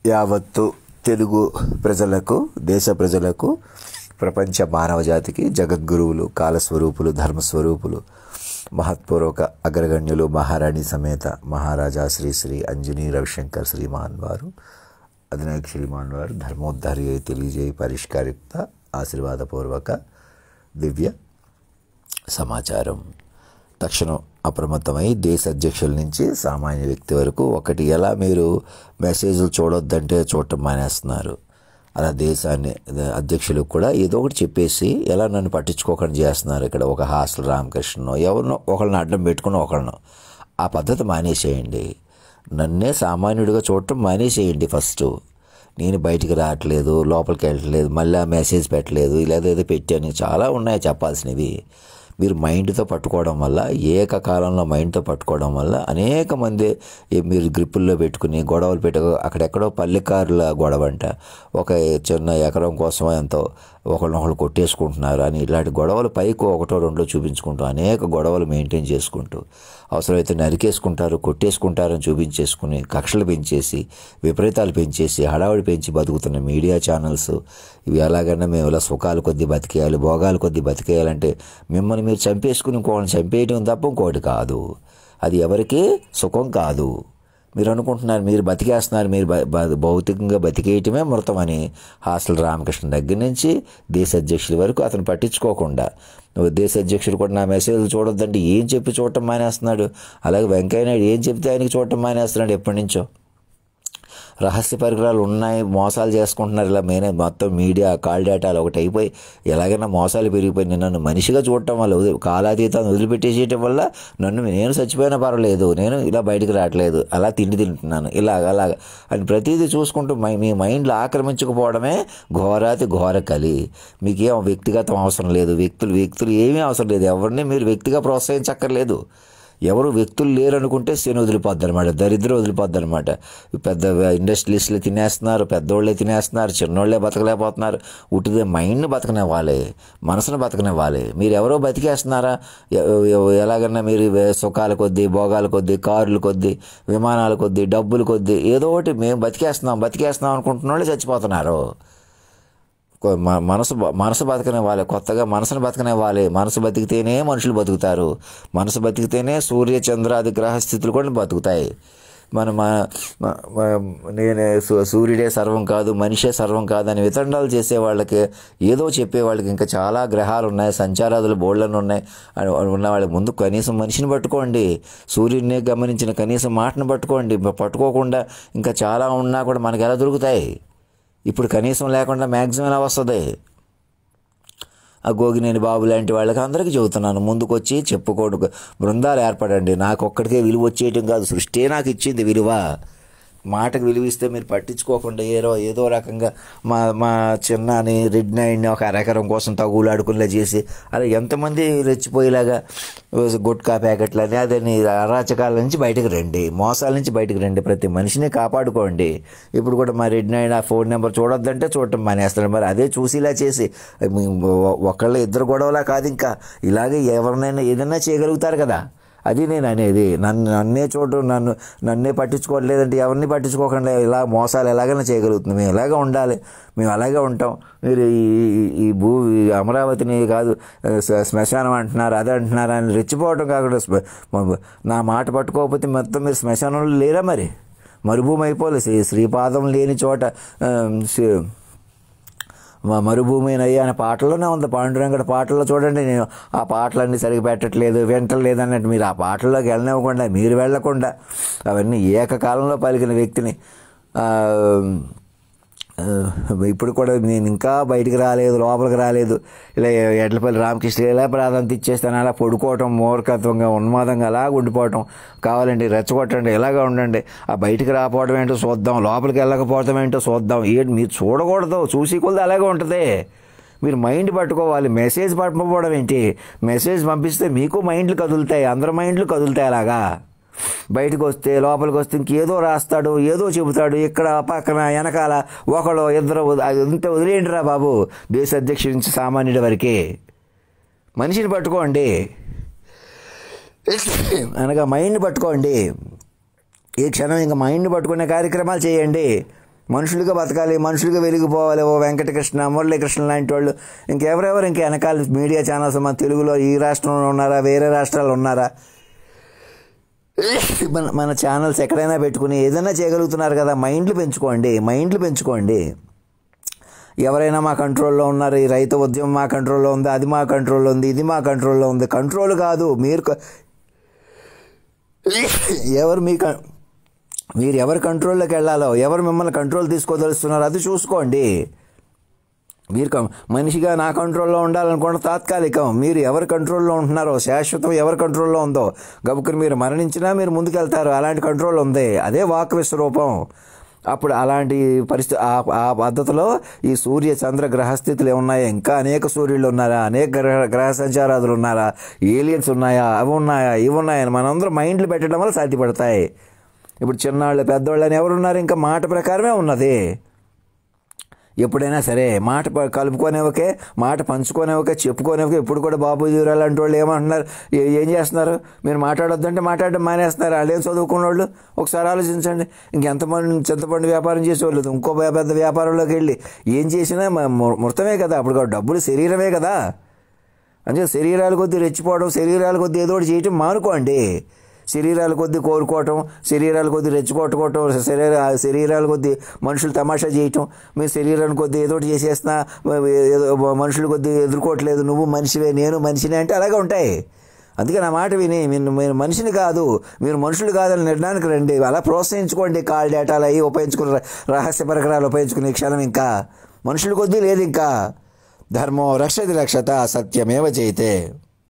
యావత్తు తెలుగు ప్రజలకు, దేశ ప్రజలకు, ప్రపంచ మానవ జాతికి జగద్గురువులు, కాలస్వరూపులు, ధర్మస్వరూపులు, మహత్పూర్వక అగ్రగణ్యులు, మహారాణి సమేత మహారాజా శ్రీ శ్రీ అంజనీ రవిశంకర్ శ్రీమాన్ వారు, అధినాయక్ శ్రీమాన్ వారు ధర్మోద్ధారి అయి తెలియజేయి పరిష్కారిత ఆశీర్వాదపూర్వక దివ్య సమాచారం. తక్షణం అప్రమత్తమై దేశ అధ్యక్షుల నుంచి సామాన్య వ్యక్తి వరకు, ఒకటి ఎలా మీరు మెసేజ్లు చూడొద్దంటే చూడటం మానేస్తున్నారు, అలా దేశాన్ని అధ్యక్షులకు కూడా ఏదో ఒకటి చెప్పేసి ఎలా నన్ను పట్టించుకోకుండా చేస్తున్నారు. ఇక్కడ ఒక హాస్టల్ రామకృష్ణనో ఎవరినో ఒకళ్ళని అడ్డం పెట్టుకుని ఒకళ్ళను, ఆ పద్ధతి మానేసేయండి. నన్నే సామాన్యుడిగా చూడటం మానేసేయండి. ఫస్ట్ నేను బయటికి రావట్లేదు, లోపలికి వెళ్ళట్లేదు, మళ్ళీ మెసేజ్ పెట్టలేదు, ఇలాదేదో పెట్టాను, చాలా ఉన్నాయి చెప్పాల్సినవి. మీరు మైండ్తో పట్టుకోవడం వల్ల, ఏకకాలంలో మైండ్తో పట్టుకోవడం వల్ల అనేక మంది మీరు గ్రిప్పుల్లో పెట్టుకుని గొడవలు అక్కడెక్కడో పల్లెకారుల గొడవ అంట, ఒక చిన్న ఎకరం కోసం ఎంతో ఒకళ్ళనొకళ్ళు కొట్టేసుకుంటున్నారు అని ఇలాంటి గొడవలు పైకి ఒకటో రెండో చూపించుకుంటూ అనేక గొడవలు మెయింటైన్ చేసుకుంటూ అవసరమైతే నరికేసుకుంటారు, కొట్టేసుకుంటారని చూపించేసుకుని కక్షలు పెంచేసి, విపరీతాలు పెంచేసి, హడావుడి పెంచి బతుకుతున్న మీడియా ఛానల్స్ ఇవి ఎలాగైనా మేము ఇలా సుఖాలు కొద్దీ బతికేయాలి, భోగాలు కొద్దీ బతికేయాలంటే మిమ్మల్ని మీరు చంపేసుకుని ఇంకోళ్ళని చంపేయడం తప్ప ఇంకోటి కాదు. అది ఎవరికీ సుఖం కాదు. మీరు అనుకుంటున్నారు మీరు బతికేస్తున్నారు, మీరు భౌతికంగా బతికేయటమే మృతమని. హాస్టల్ రామకృష్ణ దగ్గర నుంచి దేశ అధ్యక్షుల వరకు అతను పట్టించుకోకుండా, దేశ అధ్యక్షుడు కూడా నా మెసేజ్లు చూడొద్దంటే ఏం చెప్పి చూడటం మానేస్తున్నాడు. అలాగే వెంకయ్య నాయుడు ఏం చెప్తే ఆయనకి చూడటం మానేస్తున్నాడు ఎప్పటి నుంచో. రహస్య పరికరాలు ఉన్నాయి, మోసాలు చేసుకుంటున్నారు. ఇలా మొత్తం మీడియా కాల్ డేటాలు ఒకటి అయిపోయి ఎలాగైనా మోసాలు పెరిగిపోయి నన్ను మనిషిగా చూడటం వల్ల, కాలాతీతాన్ని వదిలిపెట్టేసేయటం వల్ల నేను చచ్చిపోయినా పర్వాలేదు, నేను ఇలా బయటికి రావట్లేదు, అలా తిండి తింటున్నాను, అలాగ అని ప్రతిదీ చూసుకుంటూ మీ మైండ్లో ఆక్రమించకపోవడమే ఘోరాతి ఘోర కలి. మీకేం వ్యక్తిగతం అవసరం లేదు, వ్యక్తులు ఏమీ అవసరం లేదు, ఎవరిని మీరు వ్యక్తిగా ప్రోత్సహించక్కర్లేదు. ఎవరు వ్యక్తులు లేరు అనుకుంటే శని వదిలిపోద్ది అనమాట, దరిద్రం వదిలిపోద్ది అనమాట. పెద్ద ఇండస్ట్రియలిస్టులు తినేస్తున్నారు, పెద్దోళ్ళే తినేస్తున్నారు, చిన్నోళ్ళే బతకలేకపోతున్నారు. ఉట్టిదే మైండ్ని బతకనివ్వాలి, మనసును బతకనివ్వాలి. మీరు ఎవరో బతికేస్తున్నారా? ఎలాగన్నా మీరు సుఖాల కొద్దీ, భోగాల కొద్దీ, కారుల కొద్దీ, విమానాల కొద్దీ, డబ్బుల కొద్దీ ఏదో ఒకటి మేము బతికేస్తున్నాం అనుకుంటున్న వాళ్ళు చచ్చిపోతున్నారు. మనసు బతకనివ్వాలి, కొత్తగా మనసును బతకనివ్వాలి. మనసు బతికితేనే మనుషులు బతుకుతారు, మనసు బతికితేనే సూర్య చంద్రాది గ్రహస్థితులు కూడా బతుకుతాయి. నేనే సూర్యుడే సర్వం కాదు, మనిషే సర్వం కాదు అని వితండాలు చేసే వాళ్ళకి, ఏదో చెప్పేవాళ్ళకి ఇంకా చాలా గ్రహాలు ఉన్నాయి, సంచారాదులు బోళ్ళను ఉన్నాయి ఉన్న వాళ్ళకి ముందు కనీసం మనిషిని పట్టుకోండి, సూర్యుడిని గమనించిన కనీసం మాటను పట్టుకోండి. పట్టుకోకుండా ఇంకా చాలా ఉన్నా కూడా మనకి ఎలా దొరుకుతాయి? ఇప్పుడు కనీసం లేకుండా మ్యాక్సిమం ఎలా వస్తుంది? ఆ గోగినేని బాబు లాంటి వాళ్ళకి అందరికీ చెబుతున్నాను, ముందుకొచ్చి చెప్పుకోడు బృందాలు ఏర్పడండి. నాకు ఒక్కడికే విలువ వచ్చేయటం కాదు, సృష్టి నాకు ఇచ్చింది విలువ. మాటకు విలువ ఇస్తే మీరు పట్టించుకోకుండా ఏదో రకంగా మా చిన్నని రెడ్ నైడ్ని ఒక అరెకరం కోసం తగులాడుకునేలా చేసి అలా ఎంతమంది రెచ్చిపోయేలాగా గుట్కా ప్యాకెట్లని అదని అరాచకాల నుంచి బయటకు రండి, మోసాల నుంచి బయటకు రండి, ప్రతి మనిషిని కాపాడుకోండి. ఇప్పుడు కూడా మా రెడ్ నైడ్ ఆ ఫోన్ నెంబర్ చూడొద్దంటే చూడటం మానేస్తాడు. మరి అదే చూసి ఇలా చేసి ఒకళ్ళు ఇద్దరు గొడవలా కాదు, ఇంకా ఇలాగే ఎవరినైనా ఏదైనా చేయగలుగుతారు కదా. అది నేను అనేది. నన్నే చూడటం, నన్నే పట్టించుకోవట్లేదంటే ఎవరిని పట్టించుకోకుండా ఇలా మోసాలు ఎలాగైనా చేయగలుగుతుంది. మేము ఎలాగే ఉండాలి, మేము అలాగే ఉంటాం. మీరు ఈ అమరావతిని కాదు శ్మశానం అంటున్నారు, అది అంటున్నారు అని రెచ్చిపోవటం కాకుండా నా మాట పట్టుకోకపోతే మొత్తం మీరు శ్మశానంలో లేరా? మరి మరుభూమి అయిపోలేదు. శ్రీపాదం లేని చోట మరుభూమి అయ్యా అనే పాటల్లోనే ఉంది. పాండురంగడి పాటల్లో చూడండి, నేను ఆ పాటలన్నీ సరిగ్గా పెట్టట్లేదు, వింటలేదు అన్నట్టు మీరు ఆ పాటల్లోకి వెళ్ళనివ్వకుండా, మీరు వెళ్లకుండా అవన్నీ ఏకకాలంలో పలికిన వ్యక్తిని ఇప్పుడు కూడా నేను ఇంకా బయటికి రాలేదు, లోపలికి రాలేదు. ఇలా ఎడ్లపల్లి రామకృష్ణ ఇలా ప్రాధాన్యత ఇచ్చేస్తాను, అలా పడుకోవటం, మూర్ఖత్వంగా ఉన్మాదంగా అలా ఉండిపోవటం, కావాలండి రెచ్చగొట్టండి, ఇలాగా ఉండండి. ఆ బయటికి రాకపోవడం ఏంటో చూద్దాం, లోపలికి వెళ్ళకపోవడం ఏంటో చూద్దాం. మీరు చూడకూడదు, చూసి కొలది అలాగే ఉంటుంది. మీరు మైండ్ పట్టుకోవాలి. మెసేజ్ పంపకపోవడం ఏంటి? మెసేజ్ పంపిస్తే మీకు మైండ్లు కదులుతాయి, అందరి మైండ్లు కదులుతాయి. అలాగా బయటకు వస్తే లోపలికి వస్తే ఇంకేదో రాస్తాడు, ఏదో చెబుతాడు, ఇక్కడ పక్కన వెనకాల ఒకళ్ళు ఇద్దరు ఇంత వదిలేయండి రా బాబు. దేశ అధ్యక్షుడి నుంచి సామాన్యుడి వరకే మనిషిని పట్టుకోండి, అనగా మైండ్ పట్టుకోండి. ఈ క్షణం ఇంకా మైండ్ పట్టుకునే కార్యక్రమాలు చేయండి. మనుషులుగా బతకాలి, మనుషులుగా వెలిగిపోవాలి. ఓ వెంకటకృష్ణ, మురళీకృష్ణ లాంటి వాళ్ళు, ఇంకెవరెవరు, ఇంకా వెనకాల మీడియా ఛానల్స్ మన తెలుగులో ఈ రాష్ట్రంలో ఉన్నారా, వేరే రాష్ట్రాలు ఉన్నారా? మన ఛానల్స్ ఎక్కడైనా పెట్టుకుని ఏదైనా చేయగలుగుతున్నారు కదా. మైండ్లు పెంచుకోండి. ఎవరైనా మా కంట్రోల్లో ఉన్నారు, ఈ రైతు ఉద్యమం మా కంట్రోల్లో ఉంది, అది మా కంట్రోల్లో ఉంది, ఇది మా కంట్రోల్లో ఉంది. కంట్రోల్ కాదు, మీరు ఎవరి కంట్రోల్లోకి వెళ్ళాలో, ఎవరు మిమ్మల్ని కంట్రోల్ తీసుకోదలుస్తున్నారో అది చూసుకోండి. మీరు మనిషిగా నా కంట్రోల్లో ఉండాలనుకోండి తాత్కాలికం. మీరు ఎవరి కంట్రోల్లో ఉంటున్నారో, శాశ్వతం ఎవరి కంట్రోల్లో ఉందో, గబుకుని మీరు మరణించినా మీరు ముందుకెళ్తారు. అలాంటి కంట్రోల్ ఉంది, అదే వాక్ విశ్వరూపం. అప్పుడు అలాంటి పరిస్థితి, ఆ పద్ధతిలో ఈ సూర్య చంద్ర గ్రహస్థితులు ఏమున్నాయా, ఇంకా అనేక సూర్యులు ఉన్నారా, అనేక గ్రహ సంచారాదులు ఉన్నారా, ఏలియన్స్ ఉన్నాయా, అవి ఉన్నాయా, ఇవి ఉన్నాయని మనందరం మైండ్లు పెట్టడం వల్ల సాధ్యపడతాయి. ఇప్పుడు చిన్నాళ్ళు పెద్దవాళ్ళు అని ఎవరున్నారు, ఇంకా మాట ప్రకారమే ఉన్నది. ఎప్పుడైనా సరే మాట కలుపుకోనివ్వకే, మాట పంచుకోనివ్వకే, చెప్పుకోనివ్వకే. ఇప్పుడు కూడా బాబూజీ అలాంటి వాళ్ళు ఏమంటున్నారు, ఏం చేస్తున్నారు, మీరు మాట్లాడొద్దంటే మాట్లాడడం మానేస్తున్నారు. వాళ్ళు ఏం చదువుకున్న వాళ్ళు ఒకసారి ఆలోచించండి. ఇంకెంతమంది చింతపండు వ్యాపారం చేసేవాళ్ళు ఇంకో పెద్ద వ్యాపారంలోకి వెళ్ళి ఏం చేసినా మృతమే కదా. అప్పుడు డబ్బులు శరీరమే కదా. అంటే శరీరాల కొద్దీ రెచ్చిపోవడం, శరీరాల కొద్దీ ఏదో ఒకటి చేయటం మానుకోండి. శరీరాల కొద్దీ కోరుకోవటం, శరీరాల కొద్దీ రెచ్చికొట్టుకోవటం, శరీరాల కొద్దీ మనుషులు తమాషా చేయటం, మీ శరీరాన్ని కొద్దీ ఏదో ఒకటి చేసేస్తున్నా, ఏదో మనుషుల కొద్దీ ఎదుర్కోవట్లేదు, నువ్వు మనిషివే నేను మనిషినే అంటే అలాగే ఉంటాయి. అందుకే నా మాట విని మీరు మనిషిని కాదు, మీరు మనుషులు కాదని నిర్ణయానికి రండి. అలా ప్రోత్సహించుకోండి. కాల్ డేటాలు అవి ఉపయోగించుకుని, రహస్య పరికరాలు ఉపయోగించుకునే క్షణం ఇంకా మనుషుల కొద్దీ లేదు. ఇంకా ధర్మో రక్షతి రక్షత సత్యమేవ జయతే.